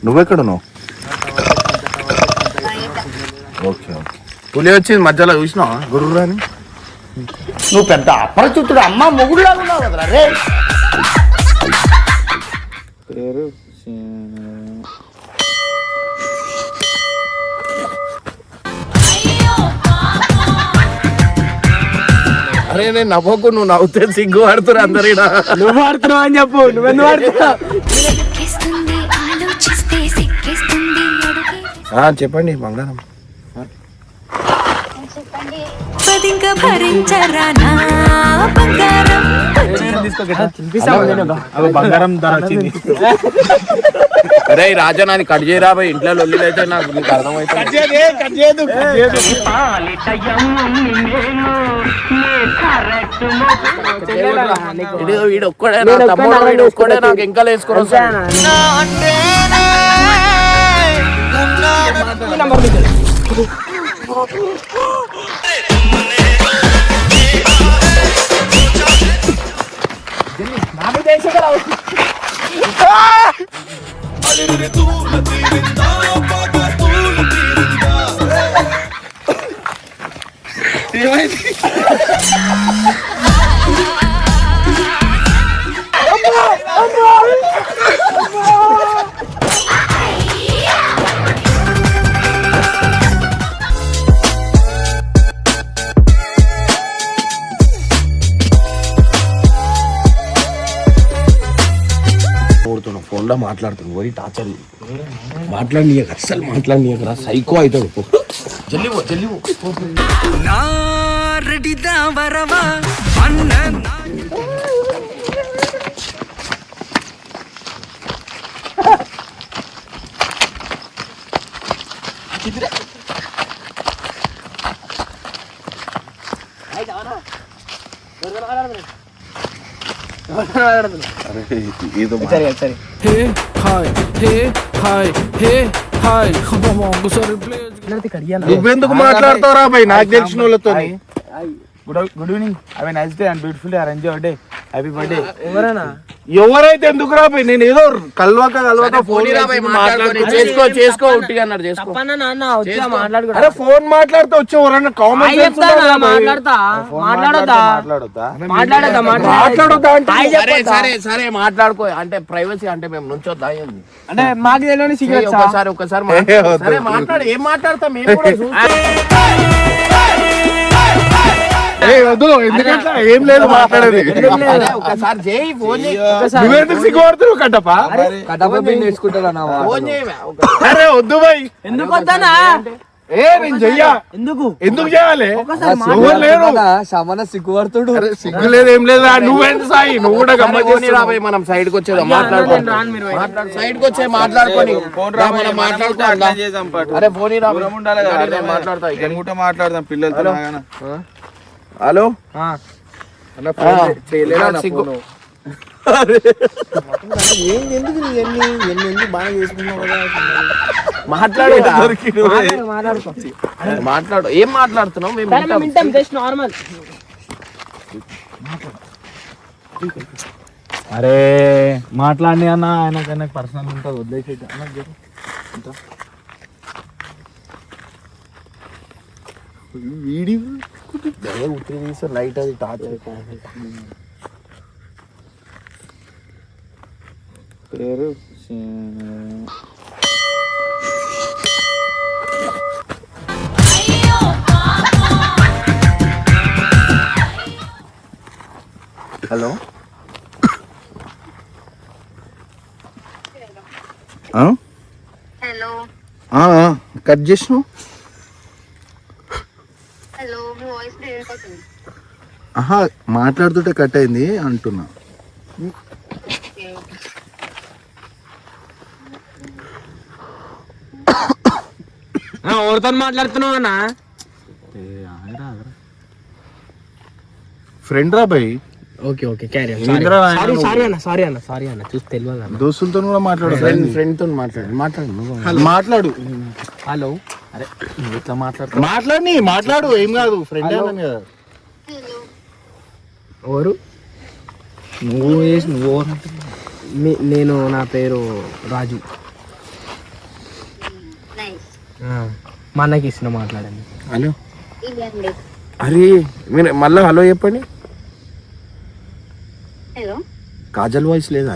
నువ్వెక్కడున్నావు? Okay okay. పులి వచ్చింది మధ్యలో చూసినావా గురువు అని? నువ్వు పెద్ద అపరిచితుడు అమ్మ మొగుడులా ఉన్నావు కదరా రే. పేరు అరే నేను నవ్వకు, నువ్వు నవ్వుతే సిగ్గు పడుతురు అందరు. నువ్వు ఆడుతున్నావు అని చెప్పు. నువ్వెందుకు ఆడుతున్నావు? చెప్పండి బంగారం. బంగారం ధర వచ్చింది. అరే రాజా నాని కట్ చేయరా బాయ్, ఇంట్లో లొల్లిలు అయితే నాకు నీకు అర్థమవుతుంది. వీడు ఒక్కడే తమ్ముడు, వీడు ఒక్కడే నాకు ఇంకా వేసుకొని వస్తాను. ఫోన్ లో మాట్లాడుతున్నావు, వరి టార్చర్ మాట్లాడినీయక, అస్సలు మాట్లాడినీయకరా, సైకో అవుతాడు. జల్లివో జల్లివో. నువ్వెందుకు మాట్లాడతావురా బాయ్ నాకు తెలిసిన వాళ్ళతో? Good evening, have a nice day and beautiful day, enjoy day, happy birthday. ఎవరైతే ఎందుకు రా బాయ్, నేను ఏదో కలవక ఫోన్ చేసుకో ఉట్టిగా అన్నాడు. చేసుకో అరే ఫోన్ మాట్లాడితే వచ్చే ఎవరన్నా కామెంట్ మాట్లాడొద్దా? సరే మాట్లాడుకో, అంటే ప్రైవసీ అంటే మేము నుంచొద్దా అంటే మాకు తెలియని సీక్రెట్. ఒకసారి మాట్లాడు, ఏం మాట్లాడతాం మేము కూడా ఎందుకంటే ఏం లేదు మాట్లాడేది. ఒకసారి చేయి ఫోన్, నువ్వెందుకు సిగ్గుపడుతున్నావు కట్టపా? అరే వద్దు బాయ్, ఎందుకు వద్దానా? నేను చెయ్యా, ఎందుకు చేయాలి? సిగ్గుపడుతుడు, సిగ్గు లేదు ఏం లేదు. నువ్వేంటి సాయి, నువ్వు కూడా గమ్మని రాబోయే, మనం సైడ్ కి వచ్చేదా మాట్లాడుకోండి, సైడ్ కి వచ్చే మాట్లాడుకొని మనం మాట్లాడుకోండి. అరే ఫోన్ మాట్లాడదాం పిల్లలతో. హలో మాట్లాడు, ఏం మాట్లాడుతున్నావు? అరే మాట్లాడి అన్న, ఆయన పర్సనల్ ఉంటుంది, వదిలేసి వీడియో లైట్ అది టార్చ్. పేరు హలో కట్ చేసినావు? మాట్లాడుతుంటే కట్ అయింది అంటున్నా. ఎవరితో మాట్లాడుతున్నావు అన్న? ఫ్రెండ్ రా బాయ్. ఓకే ఓకే, సారీ అన్న చూసి తెలియదు. దోస్తులతో కూడా మాట్లాడు, ఫ్రెండ్ తో మాట్లాడు. హలో, అరే నువ్వు ఇట్లా మాట్లాడు, ఏం కాదు, ఫ్రెండ్ అన్నాను కదా. ఎవరు నువ్వు? నేను, నా పేరు రాజు. మా అన్నకి ఇస్తున్నా మాట్లాడండి. హలో అరే మీరు మళ్ళీ హలో చెప్పండి. కాజల్ వాయిస్ లేదా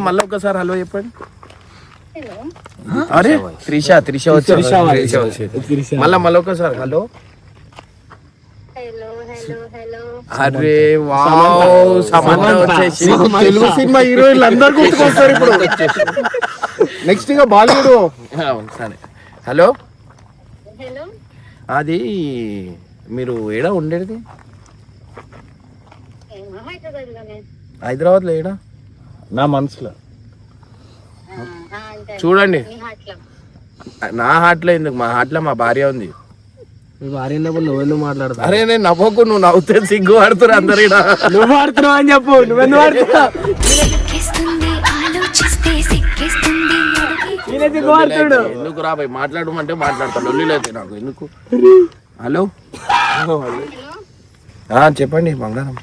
మళ్ళా ఒకసారి హలో చెప్పండి. అరే త్రిష మళ్ళా ఒకసారి హలో. అరే వావ్ సమంత వచ్చేసి తెలుగు సినిమా హీరోయిన్లు అందరు గుర్తుకొస్తారు ఇప్పుడు. నెక్స్ట్ ఇంకా బాలీవుడ్. సరే హలో అది మీరు ఏడా ఉండేది? హైదరాబాద్ లో ఏడా? నా మనసులో చూడండి. నా హార్ట్లో ఎందుకు, మా హార్ట్లో మా భార్య ఉంది. మీ భార్య నువ్వెందుకు మాట్లాడతావు? అరే నేను నవ్వకు, నువ్వు నవ్వుతే సిగ్గు పడుతురు అందరు. నువ్వు ఆడుతున్నావు అని చెప్పు. నువ్వెందుకు ఆడుతున్నావు? ఎందుకు రాబాయ్ మాట్లాడమంటే మాట్లాడతాను. లొల్లిలైతే నాకు ఎందుకు. హలో చెప్పండి బంగారం.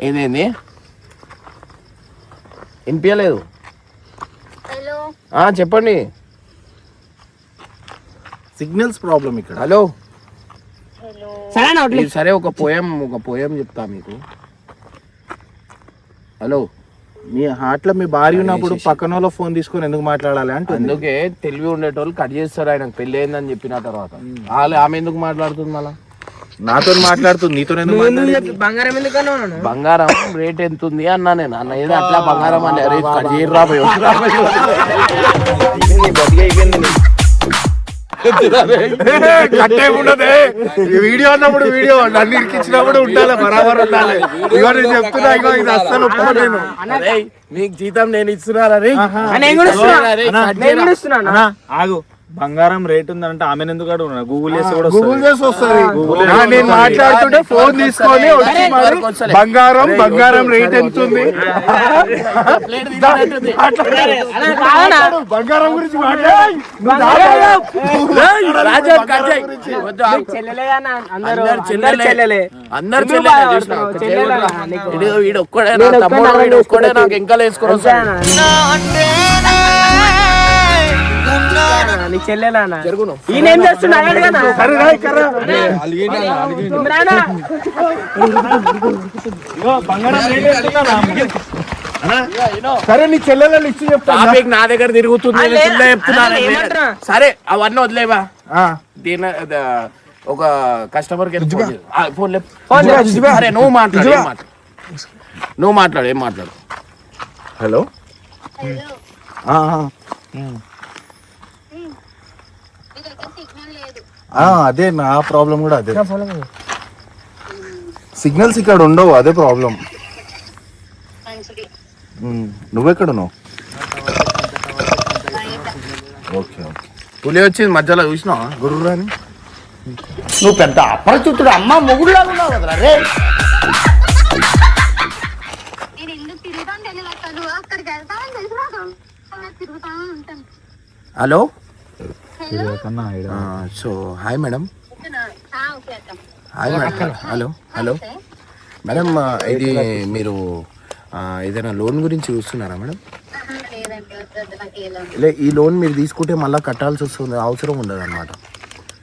ఏదేంది వినిపించలేదు. చెప్పండి. సిగ్నల్స్ ప్రాబ్లం ఇక్కడ. హలో సరే ఒక పోయం చెప్తా మీకు. హలో మీ హార్ట్ లో మీ భార్య ఉన్నప్పుడు పక్కన వాళ్ళ ఫోన్ తీసుకొని ఎందుకు మాట్లాడాలి అంటే అందుకే తెలివి ఉండేటోళ్ళు కట్ చేస్తారు. ఆయనకు పెళ్లి అయిందని చెప్పిన తర్వాత ఆమె ఎందుకు మాట్లాడుతుంది? మళ్ళా నాతో మాట్లాడుతుంది, నీతో బంగారం ఎందుకన్నా? బంగారం రేట్ ఎంత ఉంది అన్నా నేను. అన్న ఏదో అట్లా బంగారం అని రేట్ కట్ చేయరు రాబోయే వీడియో అన్నప్పుడు వీడియో నన్ను ఇరికించినప్పుడు ఉండాలి, బరాబర్ ఉండాలి. ఇగో నేను చెప్తున్నా, ఇగో ఇది అస్సలు ఒప్పుకోలేను. నీకు జీతం నేను ఇస్తున్నాను. ఆగు, బంగారం రేట్ ఉందంటే ఆమె ఎందుకు అడుగున్నా? గూగుల్ చేసి కూడా చేసి వస్తుంది. నేను మాట్లాడుతుంటే ఫోన్ తీసుకొని బంగారం రేట్ ఎంత ఉంది, బంగారం గురించి వీడు ఒక్కడే తమ్ముడు, ఒక్కడే నాకు ఇంకా వేసుకొని వస్తాను. సరే నీ చెల్లెలని ఇచ్చి చెప్తా. నా దగ్గర తిరుగుతుంది చెప్తున్నాను. సరే అవన్నీ వదిలేవా? దీని ఒక కస్టమర్ ఫోన్ అరే నువ్వు మాట్లాడు ఏం మాట్లాడు. హలో అదే నా ప్రాబ్లం కూడా అదే. సిగ్నల్స్ ఇక్కడ ఉండవు, అదే ప్రాబ్లం. నువ్వెక్కడున్నావు? Okay okay. పులి వచ్చింది మధ్యలో చూసినావా గుర్రు అని? నువ్వు పెద్ద అపరిచితుడు అమ్మ మొగుడులా ఉన్నావు కదరా రే. Hello so hi madam. Hi madam. Hello madam, ఇది మీరు ఏదైనా లోన్ గురించి చూస్తున్నారా మేడం? ఈ లోన్ మీరు తీసుకుంటే మళ్ళీ కట్టాల్సి వస్తుంది, అవసరం ఉండదు అనమాట.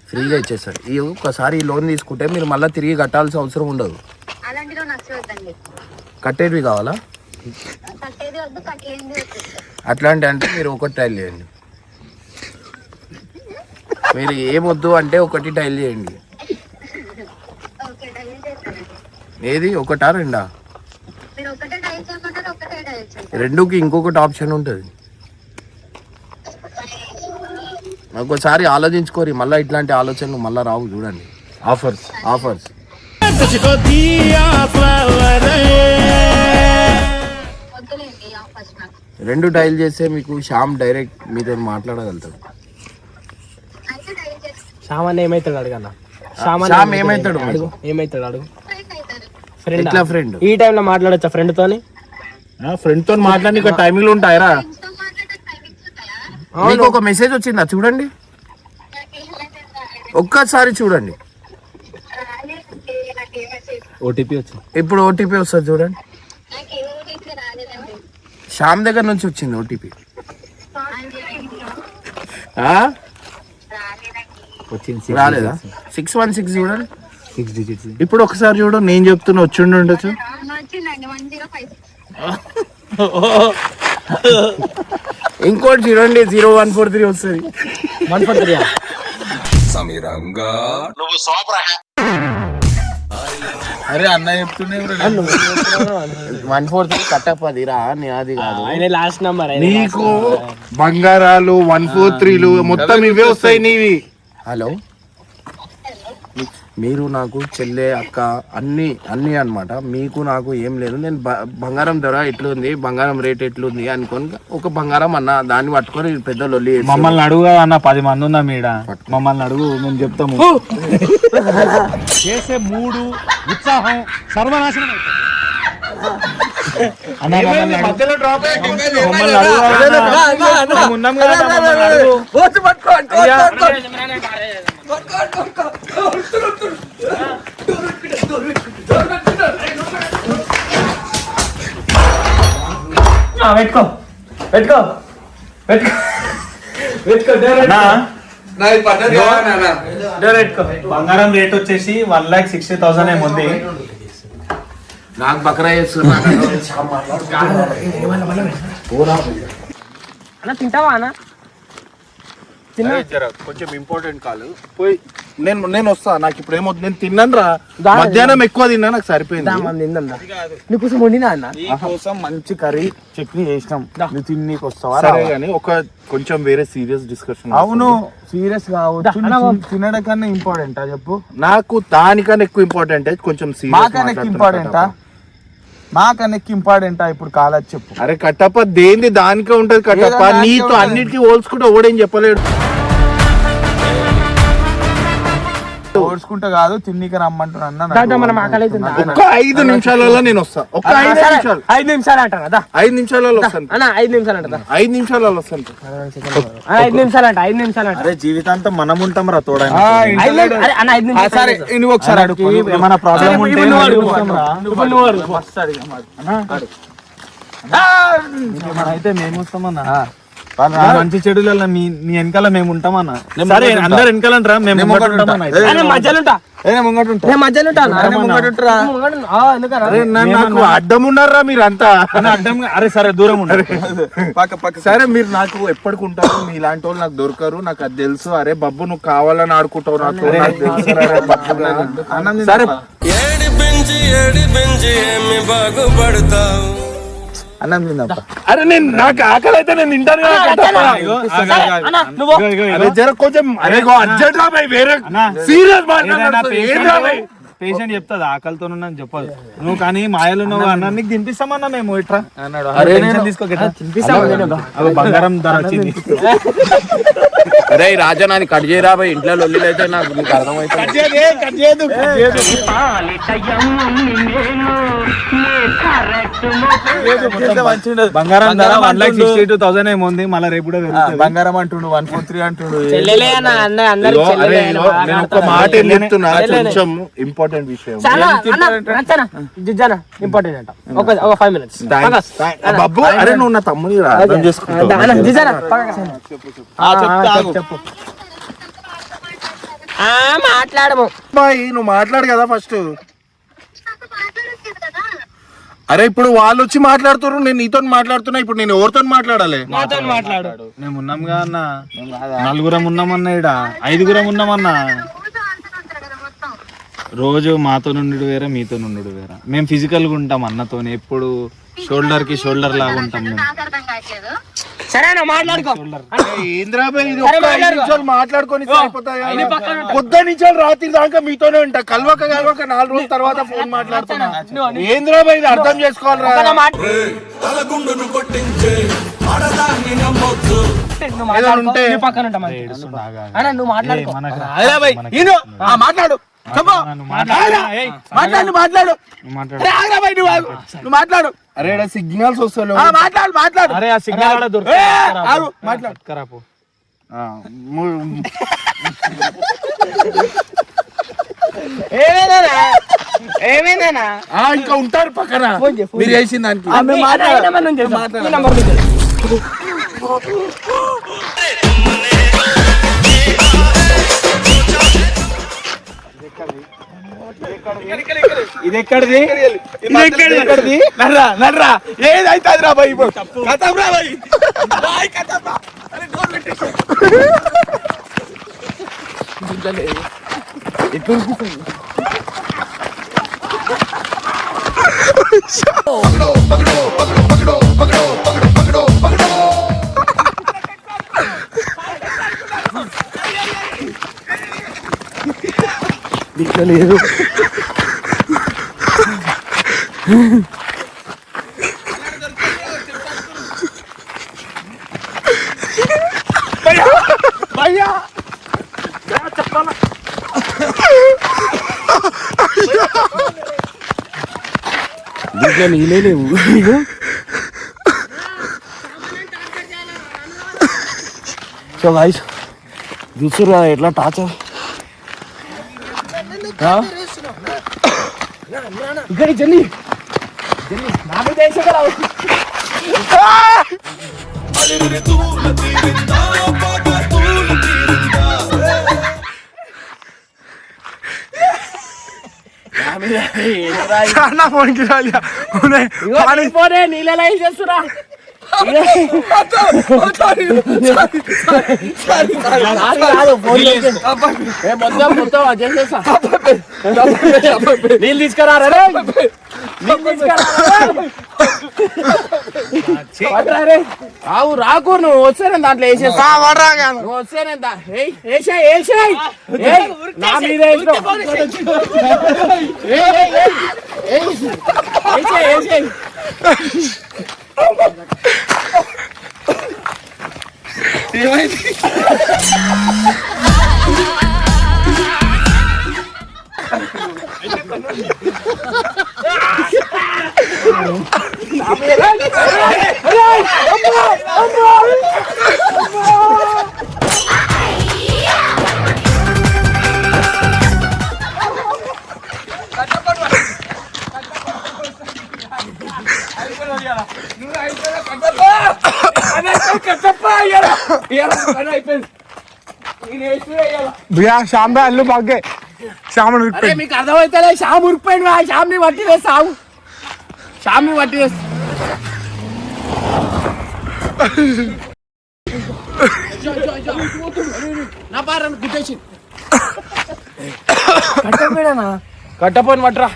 ఫ్రీగా ఇచ్చేస్తారు. ఈ ఒక్కసారి ఈ లోన్ తీసుకుంటే మీరు మళ్ళీ తిరిగి కట్టాల్సిన అవసరం ఉండదు. కట్టేటివి కావాలా? అట్లాంటి అంటే మీరు ఒకటి టైల్ చేయండి. మీరు ఏమొద్దు అంటే ఒకటి టైల్ చేయండి. ఏది ఒకటా రెండా? రెండుకి ఇంకొకటి ఆప్షన్ ఉంటుంది. ఒకసారి ఆలోచించుకోరి, మళ్ళీ ఇట్లాంటి ఆలోచనలు మళ్ళీ రావు. చూడండి ఆఫర్స్ రెండు టైల్ చేస్తే మీకు శ్యామ్ డైరెక్ట్ మీతో మాట్లాడగలుగుతాడు. శ్యామ్ ఏమైతాడు అడగన్నా? శ్యామ్ ఏమైతాడు అడుగు. ఫ్రెండ్ ఫ్రెండ్ ఈ టైంలో మాట్లాడచ్చా ఫ్రెండ్ తోని? ఫ్రెండ్ తో మాట్లాడి ఇక టైమింగ్ ఉంటాయరా. మీకు ఒక మెసేజ్ వచ్చిందా చూడండి, ఒక్కసారి చూడండి. ఓటీపీ వచ్చింది. ఇప్పుడు ఓటీపీ వస్తుంది చూడండి. శ్యామ్ దగ్గర నుంచి వచ్చింది ఓటీపీ. వచ్చింది రాలేదా? 616 చూడండి. 6 digits. ఇప్పుడు ఒకసారి చూడు, నేను చెప్తున్నా వచ్చిండి ఉండొచ్చు. ఇంకోటి చూడండి 0143 వస్తుంది. 143. అరే అన్న చెప్తున్నాయి 143 కట్టపది రా, అది కాదు. ఆయన లాస్ట్ నంబర్. నీకు బంగారాలు 143లు మొత్తం ఇవే వస్తాయి నీవి. హలో, మీరు నాకు చెల్లె అక్క అన్ని అన్నమాట. మీకు నాకు ఏం లేదు. నేను బంగారం ధర ఎట్లుంది, బంగారం రేట్ ఎట్లుంది అనుకోని ఒక బంగారం అన్న దాన్ని పట్టుకొని పెద్ద లొల్లి. మమ్మల్ని అడుగు అన్న, 10 మంది ఉన్నాం ఈడ, మమ్మల్ని అడుగు మేము చెప్తాము. చేసే మూడు ఉత్సాహం సర్వనాశనం అన్న మమ్మల్ని అడుగు. మధ్యలో డ్రాప్ మమ్మల్ని అడుగు అన్న. మేము ఉన్నాం కదా అన్న, మమ్మల్ని అడుగు. పెట్టుకో పెట్టుకో పెట్టుకో పెట్టుకో బంగారం రేట్ వచ్చేసి 1,60,000 ఏముంది. నాకు బకరా చేస్తున్నా. అన్న తింటావా అన్న? కొంచెం ఇంపార్టెంట్ కాల్ పోయి నేను వస్తా. నాకు ఇప్పుడు ఏమవుతుంది, నేను తిన్నాను రా, మధ్యాహ్నం ఎక్కువ తిన్నా, నాకు సరిపోయింది. నీకోసం వండినా అన్న. నీకోసం మంచి కర్రీ చట్నీ చేసినాం, నువ్వు తిన్నీకి వస్తావా? సరే కానీ ఒక కొంచెం వేరే సీరియస్ డిస్కషన్. అవును సీరియస్ కావచ్చు, తినడం కన్నా ఇంపార్టెంటా చెప్పు? నాకు దానికన్నా ఎక్కువ ఇంపార్టెంట్ కొంచెం మాకన్నా ఎక్కువ ఇంపార్టెంటా? మాకన్నా ఎక్కువ ఇంపార్టెంటా ఇప్పుడు కాలేదు చెప్పు. అరే కట్టప్ప దేంది దానికే ఉంటది కట్టప్ప, నీతో అన్నిటికీ పోల్చుకుంటే ఓడేం చెప్పలేడు. ఓడ్చుకుంటా కాదు, తిన్నీకి రమ్మంటున్నా. ఒక్క 5 నిమిషాలలో నేను వస్తా. ఒక్క 5 నిమిషాలు. 5 నిమిషాలు అంటారా? 5 నిమిషాలలో వస్తాను. 5 నిమిషాలు అంటారా? 5 నిమిషాలలో వస్తాను. 5 నిమిషాలు అంట. 5 నిమిషాలు అంట. అరే జీవితాంతం మనం ఉంటాం రా తోడా. అన్న 5 నిమిషాలు. సరే నువ్వు ఒకసారి అడుగు, ఏమైనా ప్రాబ్లం ఉంటే అయితే మేము వస్తామన్నా. మంచి చెడులలో మీ వెనకాల మేము ఉంటామన్నా. సరే అందరు వెనకాలంటారా, మేము మధ్యలో ఉంటా. నాకు అడ్డం ఉన్నారా మీరంతా? అడ్డం. అరే సరే దూరం ఉండరు. సరే మీరు నాకు ఎప్పటికి ఉంటారు, మీ ఇలాంటి వాళ్ళు నాకు దొరకరు, నాకు అది తెలుసు. అరే బబ్బు నువ్వు కావాలని ఆడుకుంటావు నాకు తెలుసు. సరే అన్నం తిందా. అరే నేను నాకు ఆకలి అయితే నేను తింటాను జర కొంచెం. అరే అర్జెంట్ రా భయ్, వేరే సీరియస్ పేషెంట్ చెప్తాది ఆకలితో చెప్పదు నువ్వు. కానీ మాయలు నువ్వు అన్న నీకు తినిపిస్తామన్నా మేము ఇట్రా అన్నాడు. తీసుకో బంగారం ధర వచ్చింది. అరే రాజా నాని కట్ చేయరా భయ్, ఇంట్లో లొల్లి అయితే నాకు నీకు అర్థమవుతుంది. బంగారం ధర 1,62,000 ఏముంది, మళ్ళీ రేపు కూడా బంగారం అంటుండు 143 అంటుండు. నేను ఒక మాట చెప్తున్నా, కొంచెం ఇంపార్టెంట్ విషయం. ఇంపార్టెంట్ అంట. ఒక 5 minutes. బాబు అరే నువ్వు నా తమ్ముని అర్థం చేసుకుంటావు. మాట్లాడము నువ్వు మాట్లాడు కదా ఫస్ట్. అరే ఇప్పుడు వాళ్ళు వచ్చి మాట్లాడుతున్నారు, నేను నీతో మాట్లాడుతున్నా. ఇప్పుడు నేను ఎవరితో మాట్లాడాలి? మాట్లాడు. మేము ఉన్నాంగా అన్న, 4 ఉన్నామన్నా, ఈడ 5 ఉన్నామన్నా. రోజు మాతో నుండి వేరే, మీతో నుండి వేరే. మేము ఫిజికల్ గా ఉంటాం అన్నతో, ఎప్పుడు షోల్డర్ కి షోల్డర్ లాగా ఉంటాం మేము. సరేనా మాట్లాడుకో. మాట్లాడుకొని పొద్దు నుంచి రాత్రి దాకా మీతోనే ఉంటా. కలవక 4 రోజుల తర్వాత ఫోన్ మాట్లాడుతున్నా. ఏంద్రాబాయ్ ఇది అర్థం చేసుకోవాలరా. పక్కన ఉంటా. నువ్వు మాట్లాడుకో. మాట్లాడు నువ్వు మాట్లాడు. అరే సిగ్నల్స్ వస్తాను మాట్లాడు. అరే ఆ సిగ్నల్ మాట్లాడు. ఏమైందనా ఇంకా ఉంటారు పక్కన మీరు చేసిన దానికి. ఇది ఎక్కడిది నర్రా ఏదైతే రా బాయ్ కథం రా బాయ్ లేదు దీంట్లో నీళ్ళే లేవు. సో గైస్ చూస్తురా ఎట్లా టార్చర్. ఇక్కడ జల్లి నా మీద వేసేయగలవు. నీళ్ళలా వేసేస్తురా. మొత్తం చేసేసా. నీళ్ళు తీసుకురా. రాకు నువ్వు వస్తేనే దాంట్లో వేసేస్తా. నువ్వు వస్తేనే నా మీద శ్యామ్ అల్లు బాగే శ్యామ్ మీకు అర్థమైతే శ్యామ్ ఉరిపోయింది. శ్యామ్ని వట్టి వేస్తావు. శ్యామ్ని వట్టి వేస్తా. నా పారను గుట్టేసి కట్టపోయిన పట్టరా.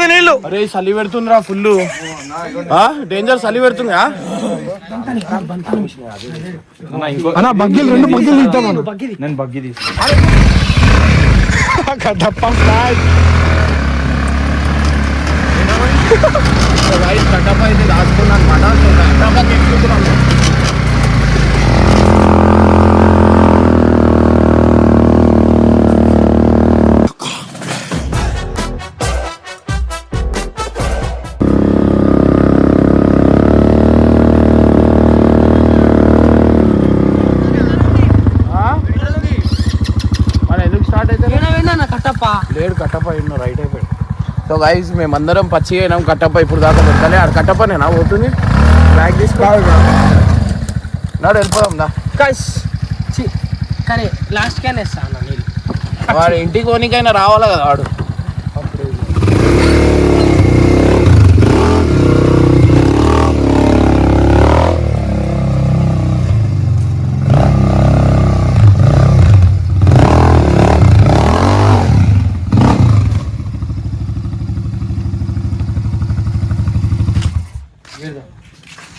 నీళ్ళు అరే చలి పెడుతుందిరా ఫుల్. డేంజర్ చలి పెడుతుందా. బగ్గీలు 2 బగ్గీలు తీద్దామను. నేను బగ్గి తీసుకుంటా. కట్టప్ప కట్టప్ప అయితే దాచుకున్నాను అనమాట. ఎక్కుతున్నాను. లేడు కట్టప్ప ఎన్నో రైట్ అయిపోయాడు. సో గైస్ మేమందరం పచ్చి అయినాం. కట్టప్ప ఇప్పుడు దాకా పెట్టాలి. ఆడ కట్టప్ప నేనా పోతుంది. బ్యాగ్ తీసుకోవాలి. నాడు వెళ్ళిపోదాం దా. కానీ లాస్ట్ క్యాన్ వేస్తా. వాడు ఇంటికి పోనీకైనా రావాలి కదా వాడు.